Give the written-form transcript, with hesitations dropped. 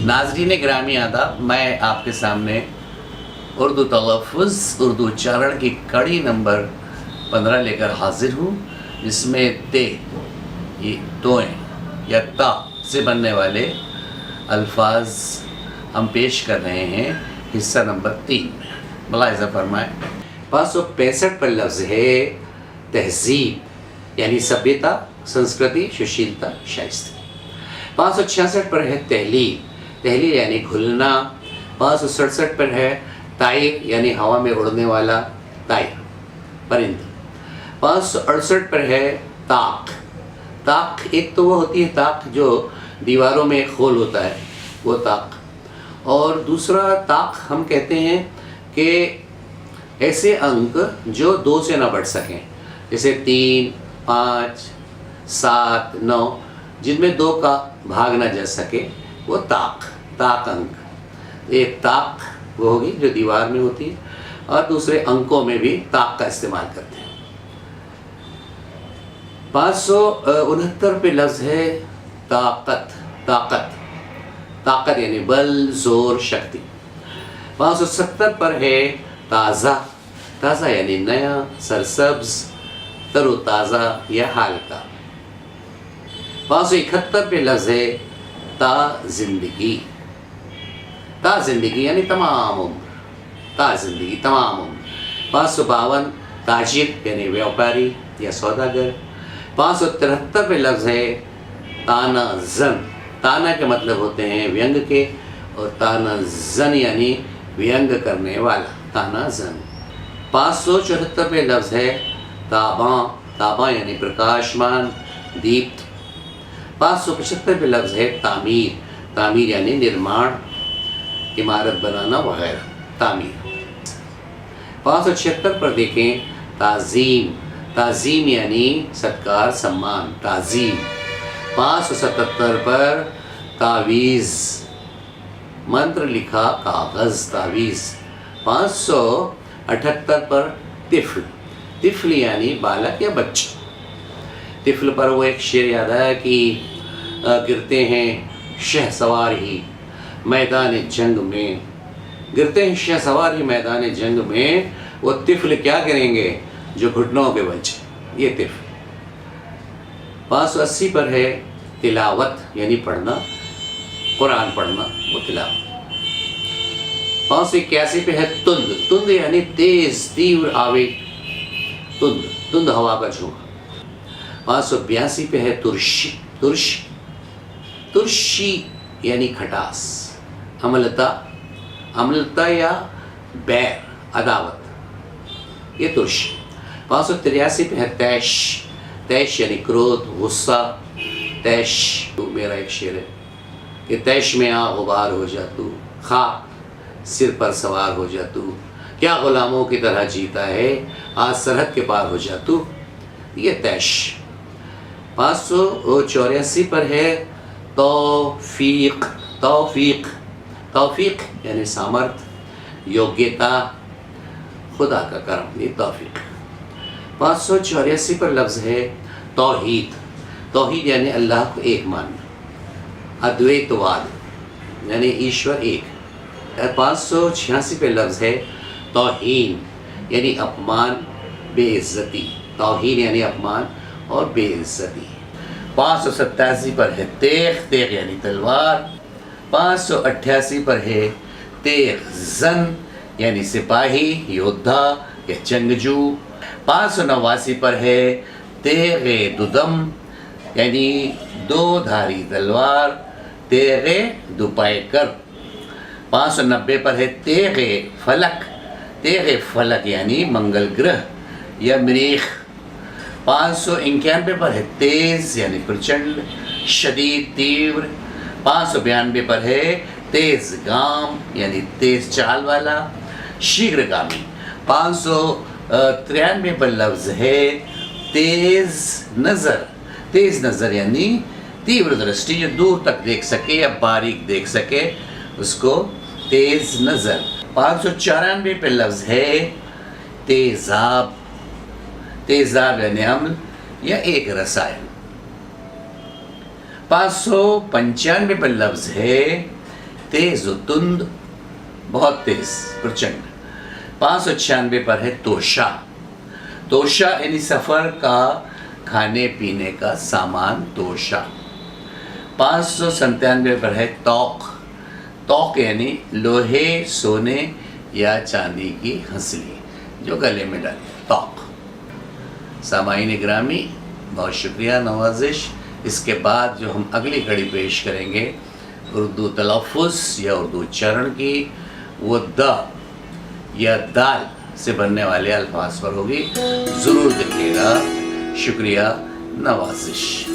नाज़रीन ग्रामी आदाब, मैं आपके सामने उर्दू तलफ़्फ़ुज़, उर्दू उच्चारण की कड़ी नंबर 15 लेकर हाजिर हूँ, जिसमें ते, ये तोएं या ता से बनने वाले अल्फाज हम पेश कर रहे हैं। हिस्सा नंबर 3 में मुलाहिज़ा फरमाएँ। 565 पर लफ्ज़ है तहज़ीब, यानी सभ्यता, संस्कृति, सुशीलता, शाइस्ता। 566 पर है तहलील, तहलील यानी घुलना। 567 पर है तायर, यानी हवा में उड़ने वाला तायर, परिंदा। 568 पर है ताक, ताक एक तो वो होती है ताक जो दीवारों में एक खोल होता है, वो ताक, और दूसरा ताक हम कहते हैं कि ऐसे अंक जो 2 से ना बढ़ सकें, जैसे 3, 5, 7, 9, जिनमें 2 का भाग ना जा सके, वो ताक अंक। एक ताक वो होगी जो दीवार में होती है, और दूसरे अंकों में भी ताक का इस्तेमाल करते हैं। 569 पे लफ्ज़ है ताकत, ताकत, ताकत यानी बल, जोर, शक्ति। 570 पर है ताज़ा, ताज़ा यानी नया, सरसब्ज, तरोताज़ा या हाल का। 571 पे लफ्ज़ है ता ज़िंदगी, ता ज़िंदगी यानी तमाम उम्र, ता ज़िंदगी तमाम उम्र। 552 ताजिर यानी व्यापारी या सौदागर। 573 पे लफ्ज़ है ताना ज़न, ताना के मतलब होते हैं व्यंग के, और ताना ज़न यानी व्यंग करने वाला, ताना ज़न। 574 पे लफ्ज़ है ताबा, ताबा यानी प्रकाशमान, दीप्त। 575 पे लफ्ज़ है तामीर, तामीर यानी निर्माण, इमारत बनाना वगैरह, तामीर। 576 पर देखें ताज़ीम, ताज़ीम यानी सत्कार, सम्मान, ताज़ीम। 577 पर तावीज़, मंत्र लिखा कागज़, तावीज़। 578 पर तिफ़्ल, तिफ़्ल यानी बालक या बच्चा। तिफ़्ल पर वो एक शेर याद आया कि गिरते हैं शहसवार ही मैदान जंग में, गिरते हैं शहसवार ही मैदान जंग में, वो तिफ़्ल क्या करेंगे जो घुटनों पे बचे, ये तिफ़्ल। 580 पर है तिलावत यानी पढ़ना, कुरान पढ़ना, वो तिलावत। 581 पे है तुंद, तुंद यानी तेज, तीव्र आवेग, तुंद, तुंद हवा का झोंका। 582 पे है तुर्शी, तुर्शी, तुर्शी यानी खटास, अम्लता, अम्लता या बैर, अदावत, ये तुर्शी। 583 पे है तैश, तैश यानी क्रोध, गुस्सा, तैश। तो मेरा एक शेर है कि तैश में आ गुबार हो जा तू, खाक सिर पर सवार हो जा तू, क्या गुलामों की तरह जीता है, आज सरहद के पार हो जा तू, ये तैश। 584 पर है तौफीक, तौफीक, तौफीक यानी सामर्थ, योग्यता, खुदा का करम, ये तौफीक। 584 पर लफ्ज़ है तौहीद, तौहीद यानी अल्लाह को एक मानना, अद्वैतवाद यानी ईश्वर एक। 586 पे लफ्ज़ है तौहीन यानी अपमान, बेइज्जती, तौहीन यानी अपमान और बेइज्जती। 587 पर है तेग, तेग यानी तलवार। 588 पर है तेग जन यानी सिपाही, योद्धा या जंगजू। 589 पर है तेगे दुदम यानी 2 धारी तलवार, तेगे दुपायकर। 590 पर है तेगे फलक, तेगे फलक यानी मंगल ग्रह या मरीख। 591 पर है तेज़ यानी प्रचंड, शदीद, तीव्र। 592 पर है तेज़ गाम यानी तेज़ चाल वाला, शीघ्रगामी। 593 पर लफ्ज़ है तेज़ नज़र, तेज़ नज़र यानी तीव्र दृष्टि, जो दूर तक देख सके या बारीक देख सके, उसको तेज़ नज़र। 594 पे लफ्ज़ है तेज़ाब, तेज़ाब यानी अम्ल या एक रसायन। 595 पर लफ्ज़ है तेज व तुंद, बहुत तेज, प्रचंड। 596 पर है तोशा। तोशा यानी सफ़र का खाने पीने का सामान, तोशा। 597 पर है तौक। तौक यानी लोहे, सोने या चांदी की हंसली जो गले में डाली, तौक। सामाईन ग्रामी, बहुत शुक्रिया, नवाजिश। इसके बाद जो हम अगली कड़ी पेश करेंगे उर्दू तलफ़ुज़ या उर्दू उच्चारण की, वो द या दाल से बनने वाले अल्फाज पर होगी। ज़रूर देखिएगा। शुक्रिया, नवाजिश।